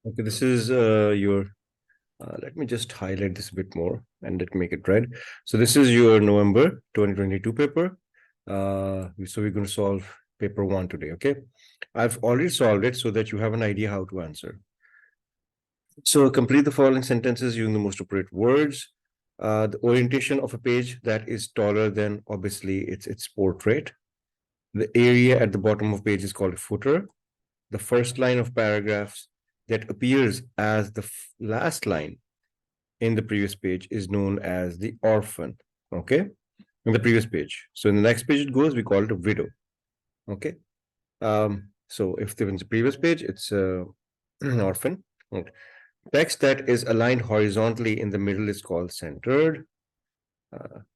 Okay, this is your, let me just highlight this a bit more and let make it red. So this is your November 2022 paper. So we're going to solve paper 1 today, okay? I've already solved it so that you have an idea how to answer. So complete the following sentences using the most appropriate words. The orientation of a page that is taller than, obviously, its portrait. The area at the bottom of page is called a footer. The first line of paragraphs that appears as the last line in the previous page is known as the orphan. Okay, in the previous page. So in the next page it goes, we call it a widow. Okay. So if in the previous page, it's an orphan. Okay. Text that is aligned horizontally in the middle is called centered.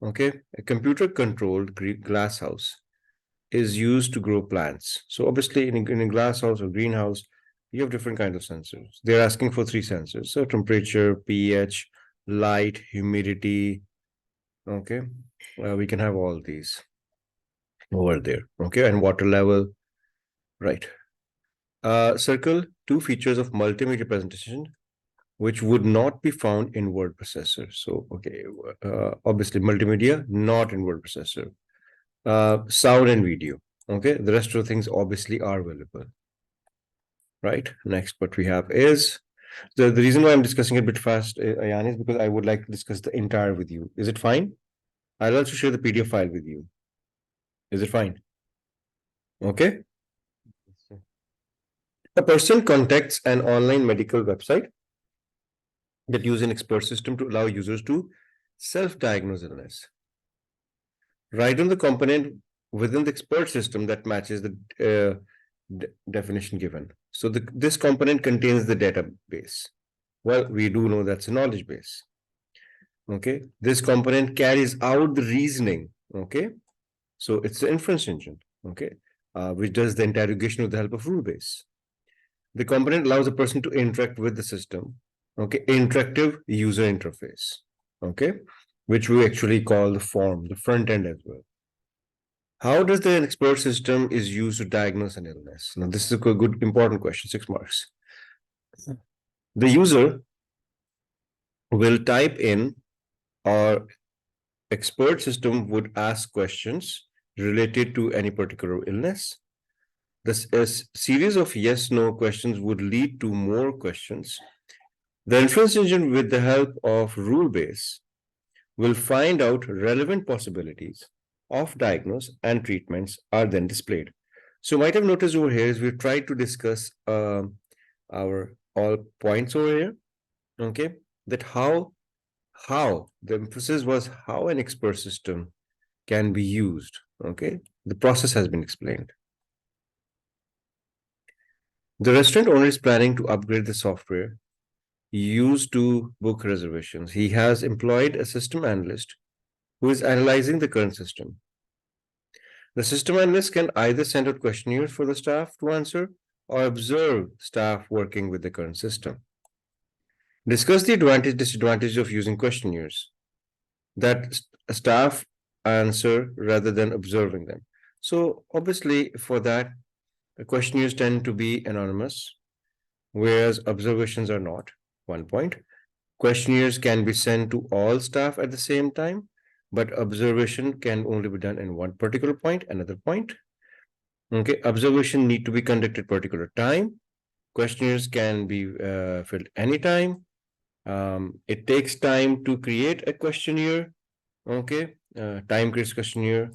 Okay, a computer-controlled glass house is used to grow plants. So obviously in a glass house or greenhouse, you have different kinds of sensors. They're asking for 3 sensors. So temperature, pH, light, humidity. Okay. We can have all these over there. Okay. And water level. Right. Circle 2 features of multimedia presentation which would not be found in word processor. So, okay. Obviously multimedia, not in word processor. Sound and video. Okay. The rest of the things obviously are available. Right. Next, what we have is the reason why I'm discussing it a bit fast, Ayan, is because I would like to discuss the entire with you. Is it fine? I'll also share the PDF file with you. Is it fine? Okay. A person contacts an online medical website that uses an expert system to allow users to self-diagnose illness. Write on the component within the expert system that matches the definition given. So this component contains the database. Well, we do know that's a knowledge base. Okay. This component carries out the reasoning. Okay. So it's the inference engine. Okay. Which does the interrogation with the help of rule base. The component allows a person to interact with the system. Okay. Interactive user interface. Okay. Which we actually call the form, the front end as well. How does the expert system is used to diagnose an illness? Now, this is a good, important question, 6 marks. The user will type in, or expert system would ask questions related to any particular illness. This series of yes/no questions would lead to more questions. The inference engine, with the help of rule base, will find out relevant possibilities of diagnosis and treatments are then displayed. So you might have noticed over here is we've tried to discuss our all points over here. Okay, that how the emphasis was how an expert system can be used. Okay, the process has been explained. The restaurant owner is planning to upgrade the software used to book reservations. He has employed a system analyst who is analyzing the current system. The system analyst can either send out questionnaires for the staff to answer or observe staff working with the current system. Discuss the advantage, disadvantage of using questionnaires that staff answer rather than observing them. So obviously for that, questionnaires tend to be anonymous, whereas observations are not. 1 point. Questionnaires can be sent to all staff at the same time, but observation can only be done in one particular point. Another point. Okay, observation need to be conducted particular time. Questionnaires can be filled anytime. It takes time to create a questionnaire. Okay, time creates questionnaire.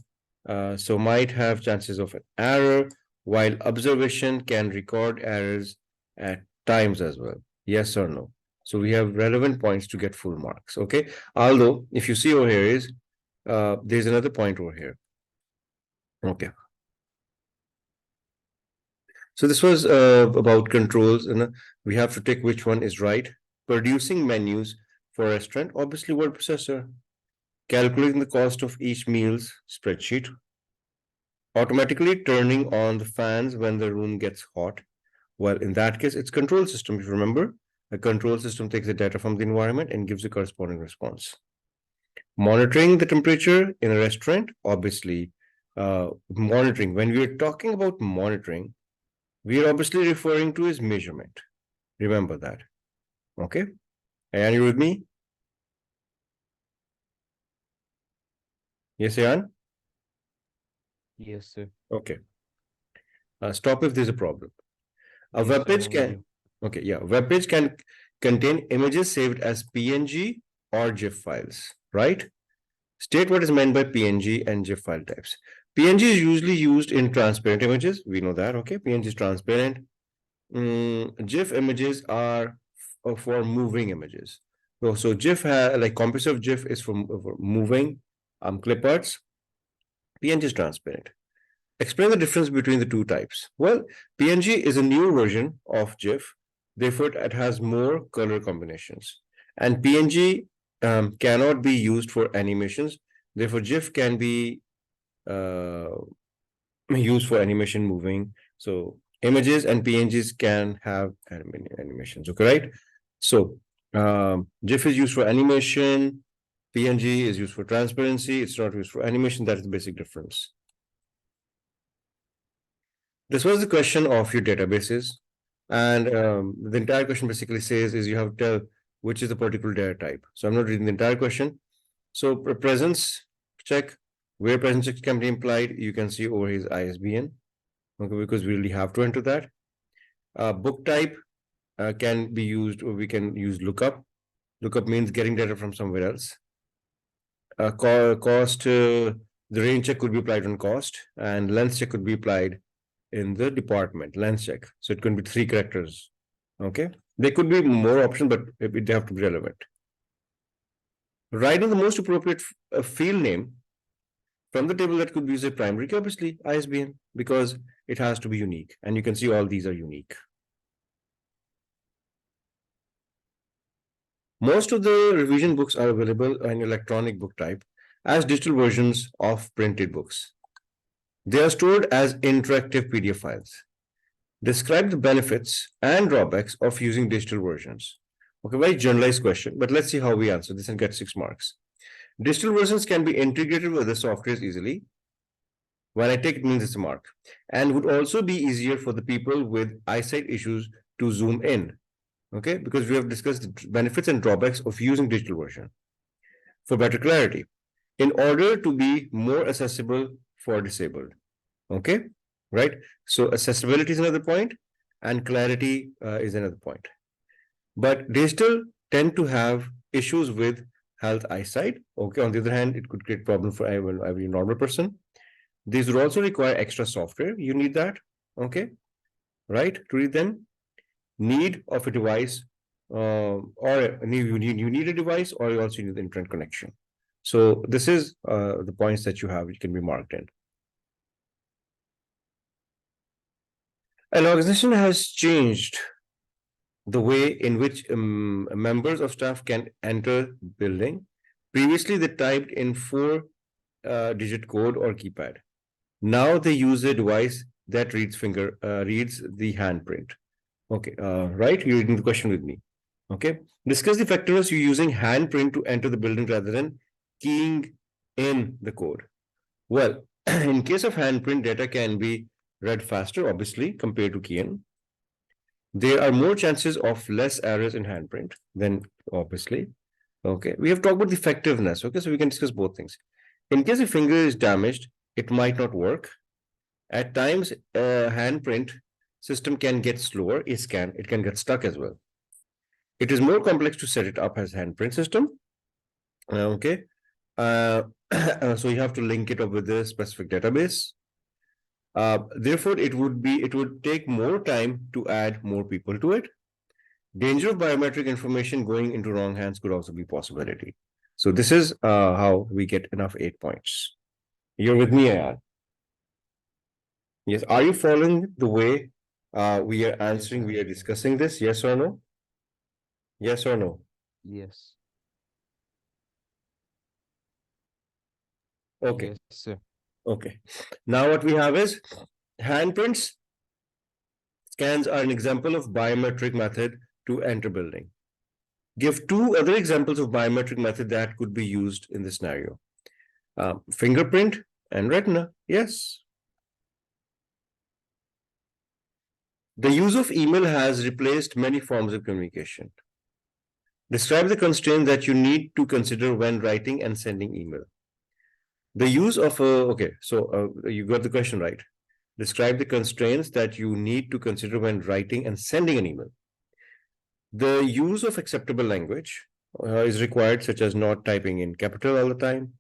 So might have chances of an error, while observation can record errors at times as well. Yes or no? So we have relevant points to get full marks. Okay. Although if you see over here is there's another point over here. Okay. So this was about controls, and we have to take which one is right. Producing menus for a restaurant, obviously word processor. Calculating the cost of each meal's spreadsheet. Automatically turning on the fans when the room gets hot. Well, in that case, it's control system. If you remember, a control system takes the data from the environment and gives a corresponding response. Monitoring the temperature in a restaurant, obviously, monitoring. When we are talking about monitoring, we are obviously referring to is measurement. Remember that. Okay. Ayan, you with me? Yes, Ayan? Yes, sir. Okay. Stop if there's a problem. A Yes, web sir, page I'm with can, you. okay, yeah, web page can contain images saved as PNG or GIF files, right? State what is meant by PNG and GIF file types. PNG is usually used in transparent images. We know that, okay? PNG is transparent. GIF images are for moving images. So GIF, like composite of GIF is for moving clip arts. PNG is transparent. Explain the difference between the two types. Well, PNG is a newer version of GIF, therefore it has more color combinations. And PNG cannot be used for animations, therefore GIF can be uh, used for animation moving. So images and PNGs can have animations, okay, right? So GIF is used for animation, PNG is used for transparency, it's not used for animation, that is the basic difference. This was the question of your databases. And the entire question basically says is you have to tell which is the particular data type. So I'm not reading the entire question. So presence check, where presence check can be implied, you can see over his ISBN. Okay, because we really have to enter that. Book type can be used, or we can use lookup. Lookup means getting data from somewhere else. Cost, the range check could be applied on cost, and length check could be applied in the department, length check. So it can be 3 characters. Okay. There could be more options, but they have to be relevant. Writing the most appropriate field name from the table that could be used as primary key, obviously ISBN, because it has to be unique. And you can see all these are unique. Most of the revision books are available in electronic book type as digital versions of printed books. They are stored as interactive PDF files. Describe the benefits and drawbacks of using digital versions. Okay, very generalized question, but let's see how we answer this and get 6 marks. Digital versions can be integrated with other softwares easily. When I take it means it's a mark. And would also be easier for the people with eyesight issues to zoom in. Okay, because we have discussed the benefits and drawbacks of using digital version. For better clarity, in order to be more accessible for disabled. Okay, right? So accessibility is another point and clarity is another point. But digital tend to have issues with health eyesight. Okay, on the other hand, it could create problem for every normal person. These would also require extra software. You need that, okay, right, to read them. Need of a device, or you need a device, or you also need the internet connection. So this is the points that you have, which can be marked in. An organization has changed the way in which members of staff can enter building. Previously, they typed in 4-digit code or keypad. Now they use a device that reads the handprint. Okay, right? You're reading the question with me. Okay. Discuss the factors you're using handprint to enter the building rather than keying in the code. Well, in case of handprint, data can be read faster, obviously, compared to key in. There are more chances of less errors in handprint than obviously. Okay, we have talked about the effectiveness. Okay, so we can discuss both things. In case a finger is damaged, it might not work. At times, handprint system can get slower. It can get stuck as well. It is more complex to set it up as handprint system. Okay, so you have to link it up with a specific database. Therefore, it would take more time to add more people to it. Danger of biometric information going into wrong hands could also be a possibility. So this is how we get enough 8 points. You're with me, Ayad? Yes. Are you following the way we are Yes, answering, sir, we I'm are following. discussing this? Yes or no? Yes or no? Yes. Okay. Yes, sir. Okay. Now what we have is handprints scans are an example of biometric method to enter building. Give 2 other examples of biometric method that could be used in this scenario. Fingerprint and retina. Yes. The use of email has replaced many forms of communication. Describe the constraint that you need to consider when writing and sending email. The use of okay, so you got the question right. Describe the constraints that you need to consider when writing and sending an email. The use of acceptable language is required, such as not typing in capital all the time.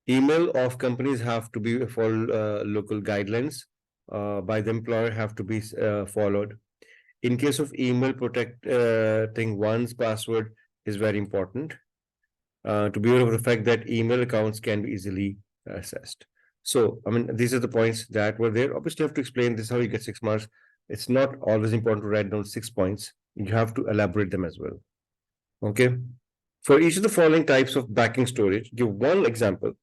Email of companies have to be follow local guidelines by the employer have to be followed. In case of email, protecting one's password is very important to be aware of the fact that email accounts can be easily assessed. So, I mean, these are the points that were there. Obviously, you have to explain this how you get 6 marks. It's not always important to write down 6 points. You have to elaborate them as well. Okay. For each of the following types of backing storage, give one example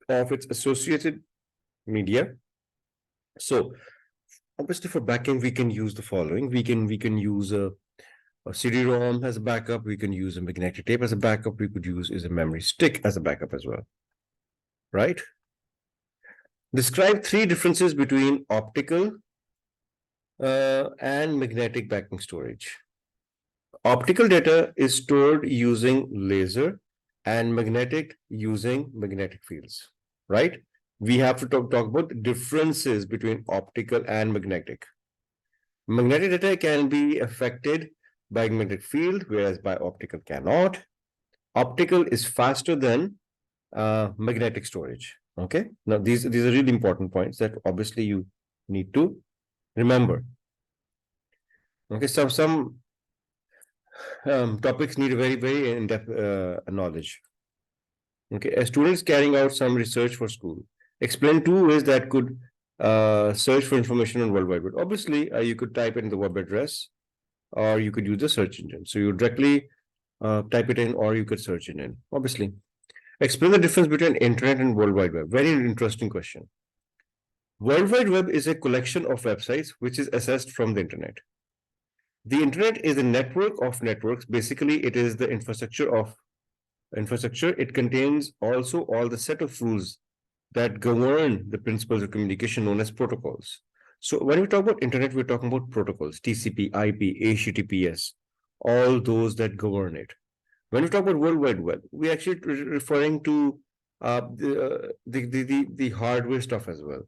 of its associated media. So, obviously, for backing, we can use the following. We can use a CD-ROM as a backup. We can use a magnetic tape as a backup. We could use a memory stick as a backup as well. Right? Describe 3 differences between optical and magnetic backing storage. Optical data is stored using laser and magnetic using magnetic fields, right? We have to talk about the differences between optical and magnetic. Magnetic data can be affected by magnetic field, whereas by optical cannot. Optical is faster than magnetic storage. Okay. Now these are really important points that obviously you need to remember. Okay. Some topics need a very in-depth knowledge. Okay. A student is carrying out some research for school. Explain 2 ways that could search for information on World Wide Web. Obviously, you could type in the web address, or you could use the search engine. So you directly type it in, or you could search it in. Obviously, explain the difference between internet and World Wide Web. Very interesting question. World Wide Web is a collection of websites which is accessed from the internet. The internet is a network of networks. Basically, it is the infrastructure of infrastructure. It contains also all the set of rules that govern the principles of communication known as protocols. So when we talk about internet, we're talking about protocols, TCP, IP, HTTPS, all those that govern it. When we talk about World Wide Web, we're actually referring to the hardware stuff as well.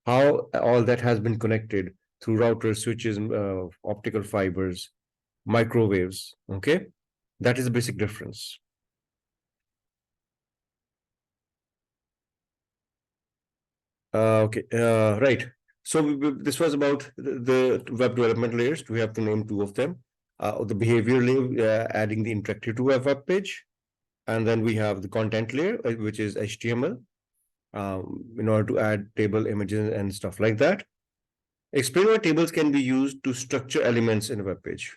How all that has been connected through routers, switches, optical fibers, microwaves. Okay, that is the basic difference. Okay, right. So this was about the web development layers. We have to name 2 of them. The behavior layer, adding the interactive to a web page. And then we have the content layer, which is HTML, in order to add table images and stuff like that. Explain why tables can be used to structure elements in a web page.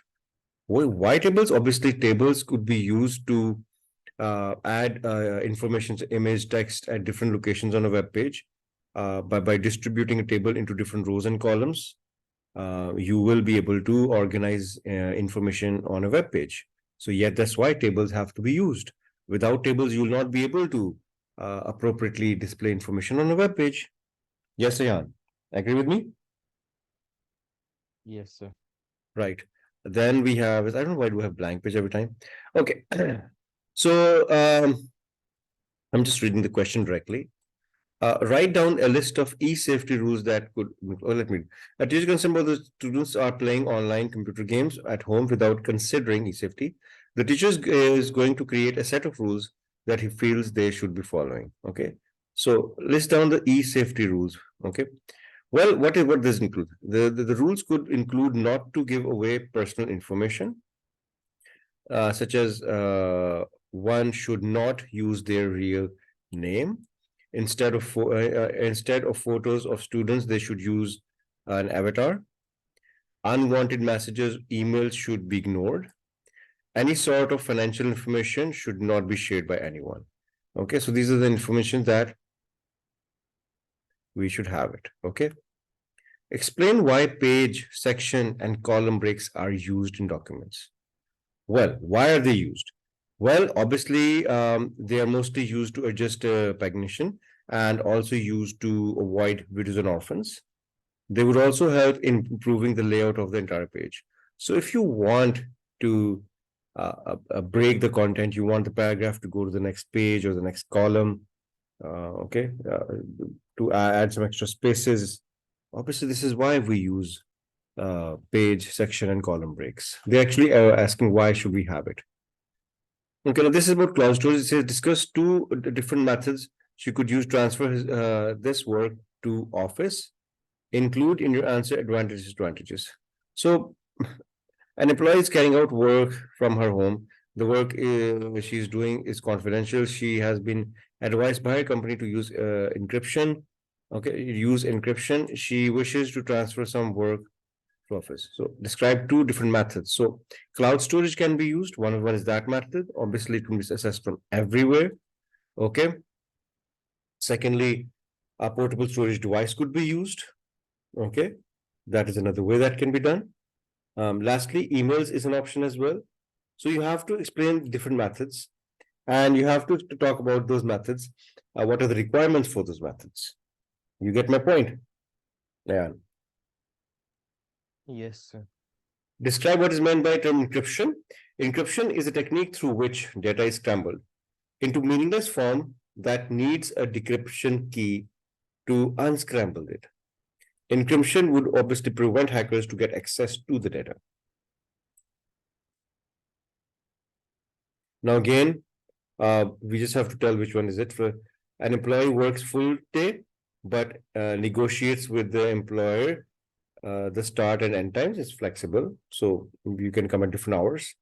Why tables? Obviously, tables could be used to add information, image, text at different locations on a web page. By distributing a table into different rows and columns, you will be able to organize information on a web page. So yet that's why tables have to be used. Without tables, you will not be able to appropriately display information on a web page. Yes, Ayan, agree with me? Yes, sir. Right. Then we have, I don't know why do we have blank page every time. Okay. So I'm just reading the question directly. Write down a list of e-safety rules that could, let me, a teacher concerned about the students are playing online computer games at home without considering e-safety. The teacher is going to create a set of rules that he feels they should be following. Okay. So list down the e-safety rules. Okay. Well, what does this include? The rules could include not to give away personal information, such as one should not use their real name. Instead of photos of students, they should use an avatar. Unwanted messages, emails should be ignored. Any sort of financial information should not be shared by anyone. Okay, so these are the information that we should have it. Okay. Explain why page, section, and column breaks are used in documents. Well, why are they used? Well, obviously, they are mostly used to adjust pagination and also used to avoid widows and orphans. They would also help in improving the layout of the entire page. So if you want to break the content, you want the paragraph to go to the next page or the next column, okay, to add some extra spaces. Obviously, this is why we use page, section, and column breaks. They're actually asking why should we have it. Okay, now this is about cloud storage. It says discuss two different methods you could use transfer this work to Office. Include in your answer advantages, disadvantages. So an employee is carrying out work from her home. The work she's doing is confidential. She has been advised by her company to use encryption. Okay, use encryption. She wishes to transfer some work to Office. So describe two different methods. So cloud storage can be used. One is that method. Obviously, it can be accessed from everywhere. Okay. Secondly, a portable storage device could be used. Okay, that is another way that can be done. Lastly, emails is an option as well. So you have to explain different methods and you have to talk about those methods. What are the requirements for those methods? You get my point? Yeah. Yes, sir. Describe what is meant by term encryption. Encryption is a technique through which data is scrambled into meaningless form that needs a decryption key to unscramble it. Encryption would obviously prevent hackers to get access to the data. Now again, we just have to tell which one is it. For an employee works full day, but negotiates with the employer. The start and end times is flexible, so you can come at different hours.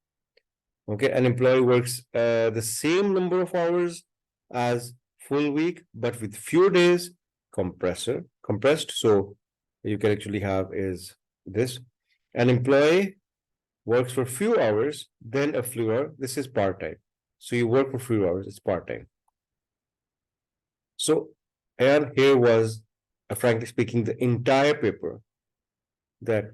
Okay, an employee works the same number of hours as full week, but with few days compressed. So you can actually have is this. An employee works for few hours, then a few hours. This is part-time. So you work for few hours, it's part-time. So and here was, frankly speaking, the entire paper that